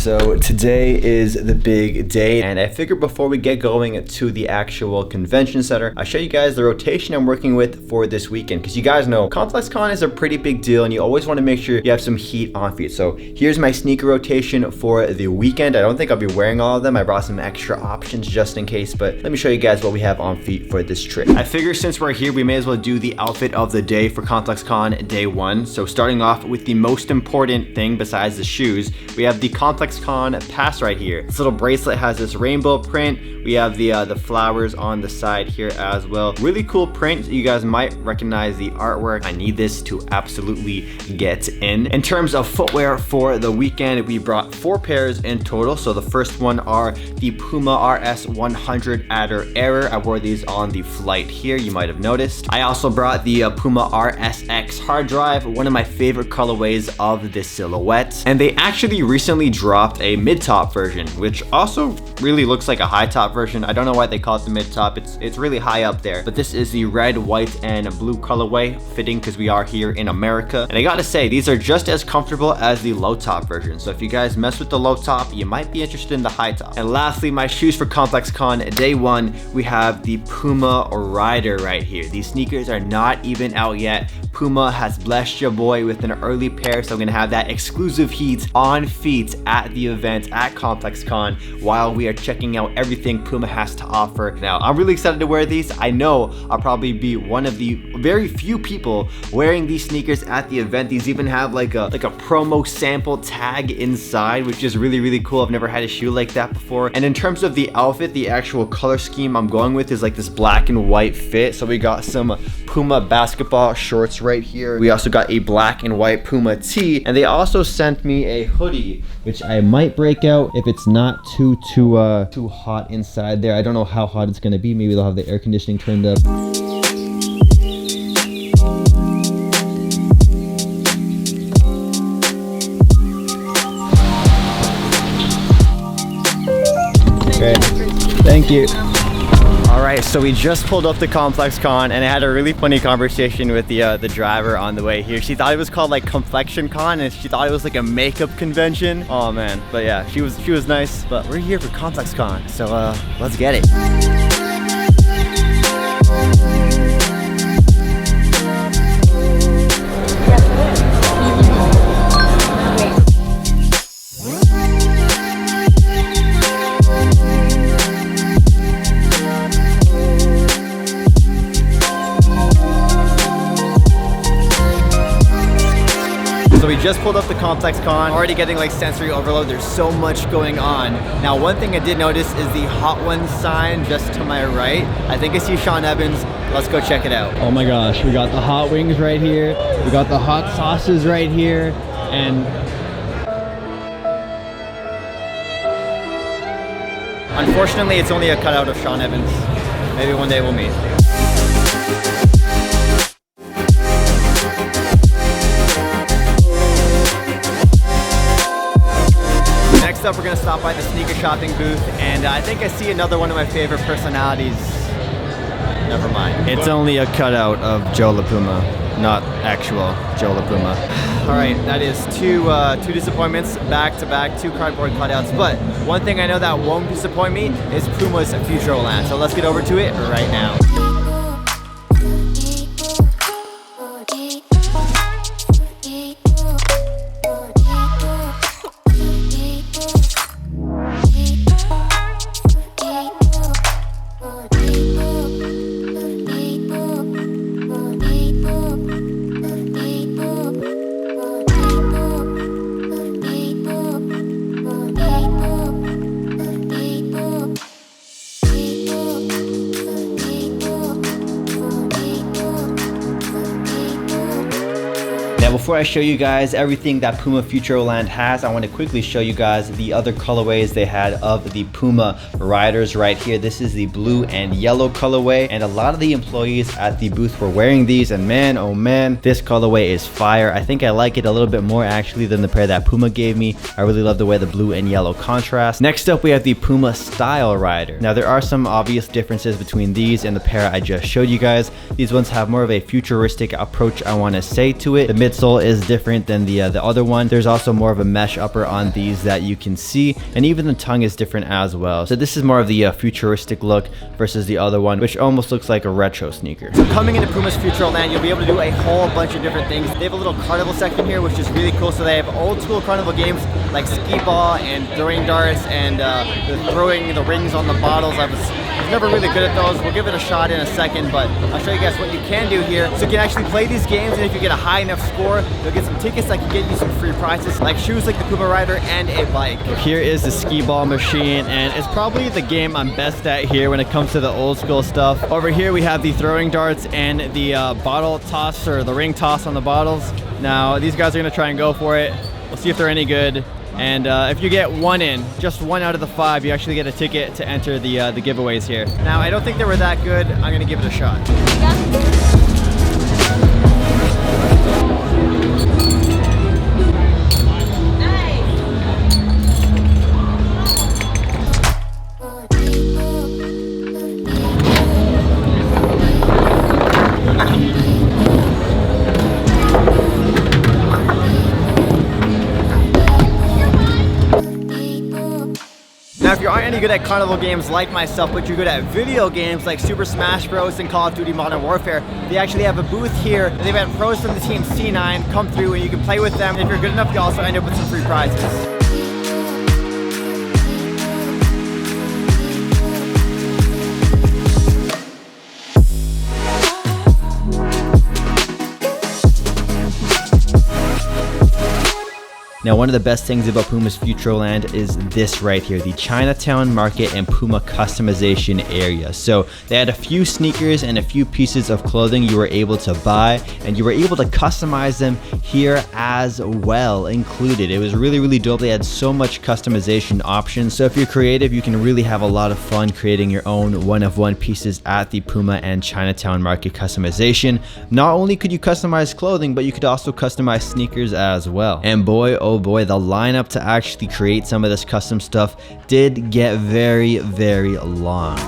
So today is the big day, and I figured before we get going to the actual convention center, I'll show you guys the rotation I'm working with for this weekend, because you guys know ComplexCon is a pretty big deal and you always want to make sure you have some heat on feet. So here's my sneaker rotation for the weekend. I don't think I'll be wearing all of them. I brought some extra options just in case, but let me show you guys what we have on feet for this trip. I figure since we're here, we may as well do the outfit of the day for ComplexCon day one. So starting off with the most important thing besides the shoes, we have the ComplexCon pass right here. This little bracelet has this rainbow print. We have the flowers on the side here as well. Really cool print. You guys might recognize the artwork. I need this to absolutely get in. In terms of footwear for the weekend, we brought 4 pairs in total. So the first one are the Puma RS 100 Adder Error. I wore these on the flight here, you might have noticed. I also brought the Puma RSX Hard Drive, one of my favorite colorways of this silhouette. And they actually recently dropped a mid-top version, which also really looks like a high-top version. I don't know why they call it the mid-top. It's really high up there. But this is the red, white, and blue colorway, fitting because we are here in America. And I gotta say, these are just as comfortable as the low-top version. So if you guys mess with the low-top, you might be interested in the high-top. And lastly, my shoes for ComplexCon day one, we have the Puma Rider right here. These sneakers are not even out yet. Puma has blessed your boy with an early pair, so I'm gonna have that exclusive heat on feet at the event at ComplexCon while we are checking out everything Puma has to offer. Now, I'm really excited to wear these. I know I'll probably be one of the very few people wearing these sneakers at the event. These even have like a promo sample tag inside, which is really, really cool. I've never had a shoe like that before. And in terms of the outfit, the actual color scheme I'm going with is like this black and white fit. So we got some Puma basketball shorts right here. We also got a black and white Puma tee, and they also sent me a hoodie, which I might break out if it's not too hot inside there. I don't know how hot it's gonna be. Maybe they'll have the air conditioning turned up. Great, thank you. All right, so we just pulled up to ComplexCon, and I had a really funny conversation with the driver on the way here. She thought it was called like ComplexCon, and she thought it was like a makeup convention. Oh man, but yeah, she was nice. But we're here for ComplexCon, so let's get it. So we just pulled up the ComplexCon, already getting like sensory overload. There's so much going on. Now, one thing I did notice is the Hot Ones sign just to my right. I think I see Sean Evans. Let's go check it out. Oh my gosh, we got the hot wings right here. We got the hot sauces right here. And unfortunately, it's only a cutout of Sean Evans. Maybe one day we'll meet. Next up, we're gonna stop by the sneaker shopping booth, and I think I see another one of my favorite personalities. Never mind. It's only a cutout of Joe LaPuma, not actual Joe LaPuma. All right, that is two disappointments back to back, 2 cardboard cutouts. But one thing I know that won't disappoint me is Puma's future land. So let's get over to it right now. Now before I show you guys everything that Puma Futureland has, I want to quickly show you guys the other colorways they had of the Puma riders right here. This is the blue and yellow colorway, and a lot of the employees at the booth were wearing these, and man, oh man, this colorway is fire. I think I like it a little bit more actually than the pair that Puma gave me. I really love the way the blue and yellow contrast. Next up, we have the Puma style rider. Now there are some obvious differences between these and the pair I just showed you guys. These ones have more of a futuristic approach, I want to say, to it. The midsole is different than the other one. There's also more of a mesh upper on these that you can see, and even the tongue is different as well. So this is more of the futuristic look versus the other one, which almost looks like a retro sneaker. So coming into Puma's Futureland, you'll be able to do a whole bunch of different things. They have a little carnival section here, which is really cool. So they have old school carnival games like skee-ball and throwing darts and throwing the rings on the bottles. I was never really good at those. We'll give it a shot in a second, but I'll show you guys what you can do here. So you can actually play these games, and if you get a high enough score, you'll get some tickets that can get you some free prizes, like shoes like the Puma Rider and a bike. Here is the Skee-Ball Machine, and it's probably the game I'm best at here when it comes to the old school stuff. Over here we have the throwing darts and the bottle toss, or the ring toss on the bottles. Now these guys are gonna try and go for it. We'll see if they're any good. And if you get one in, just 1 out of the 5, you actually get a ticket to enter the giveaways here. Now, I don't think they were that good. I'm gonna give it a shot. Now, if you aren't any good at carnival games like myself, but you're good at video games like Super Smash Bros. And Call of Duty Modern Warfare, they actually have a booth here. They've had pros from the team C9 come through, and you can play with them. And if you're good enough, you also end up with some free prizes. Now, one of the best things about Puma's Futureland is this right here, the Chinatown Market and Puma Customization area. So they had a few sneakers and a few pieces of clothing you were able to buy, and you were able to customize them here as well included. It was really, really dope. They had so much customization options. So if you're creative, you can really have a lot of fun creating your own one-of-one pieces at the Puma and Chinatown Market Customization. Not only could you customize clothing, but you could also customize sneakers as well. And boy, oh boy, the lineup to actually create some of this custom stuff did get very, very long.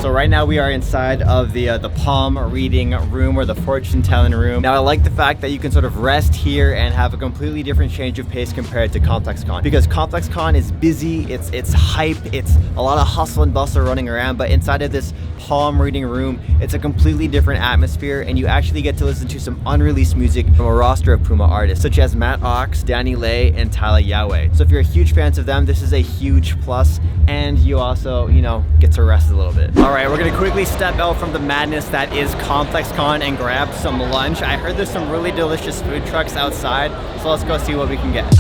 So right now we are inside of the palm reading room, or the fortune telling room. Now I like the fact that you can sort of rest here and have a completely different change of pace compared to ComplexCon, because ComplexCon is busy, it's hype, it's a lot of hustle and bustle running around, but inside of this palm reading room, it's a completely different atmosphere, and you actually get to listen to some unreleased music from a roster of Puma artists such as Matt Ox, Danny Lay, and Tyler Yahweh. So if you're a huge fan of them, this is a huge plus, and you also, you know, get to rest a little bit. All right, we're gonna quickly step out from the madness that is ComplexCon and grab some lunch. I heard there's some really delicious food trucks outside, so let's go see what we can get.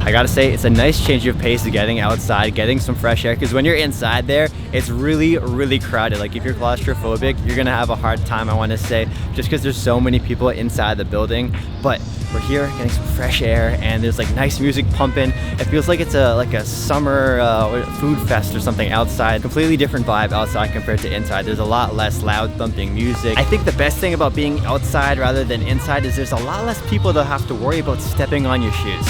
I gotta say, it's a nice change of pace getting outside, getting some fresh air, because when you're inside there, it's really, really crowded. Like if you're claustrophobic, you're gonna have a hard time, I wanna say, just because there's so many people inside the building. But we're here getting some fresh air, and there's like nice music pumping. It feels like it's like a summer food fest or something outside. Completely different vibe outside compared to inside. There's a lot less loud thumping music. I think the best thing about being outside rather than inside is there's a lot less people that have to worry about stepping on your shoes.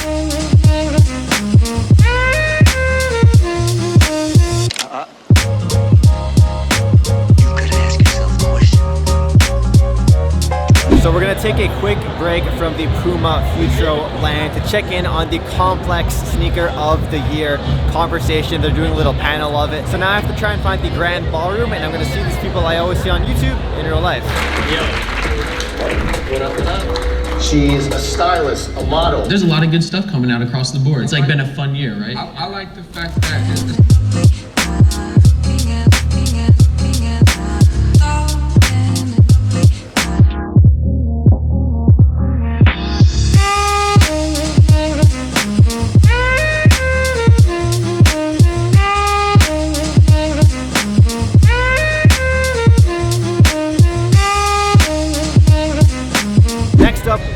So we're gonna take a quick break from the Puma Futureland to check in on the Complex Sneaker of the Year conversation. They're doing a little panel of it. So now I have to try and find the grand ballroom, and I'm gonna see these people I always see on YouTube in real life. Yo. What up, what up? She's a stylist, a model. There's a lot of good stuff coming out across the board. It's like been a fun year, right? I like the fact that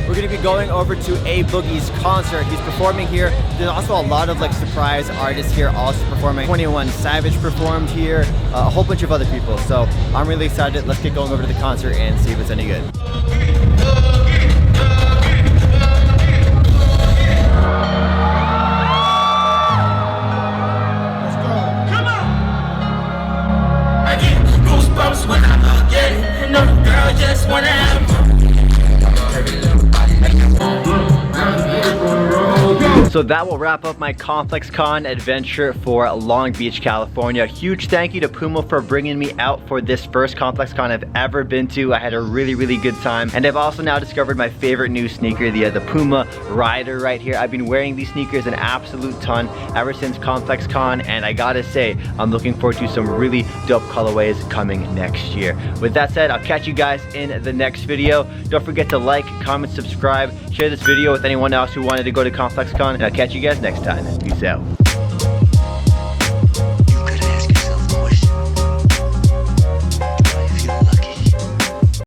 we're gonna be going over to A Boogie's concert. He's performing here. There's also a lot of like surprise artists here also performing. 21 Savage performed here, a whole bunch of other people. So I'm really excited. Let's get going over to the concert and see if it's any good. When I look at it, and no girl just wanna have So that will wrap up my ComplexCon adventure for Long Beach, California. Huge thank you to Puma for bringing me out for this first ComplexCon I've ever been to. I had a really good time, and I've also now discovered my favorite new sneaker, the Puma Rider right here. I've been wearing these sneakers an absolute ton ever since ComplexCon, and I gotta say, I'm looking forward to some really dope colorways coming next year. With that said, I'll catch you guys in the next video. Don't forget to like, comment, subscribe, share this video with anyone else who wanted to go to ComplexCon, and I'll catch you guys next time. Peace out.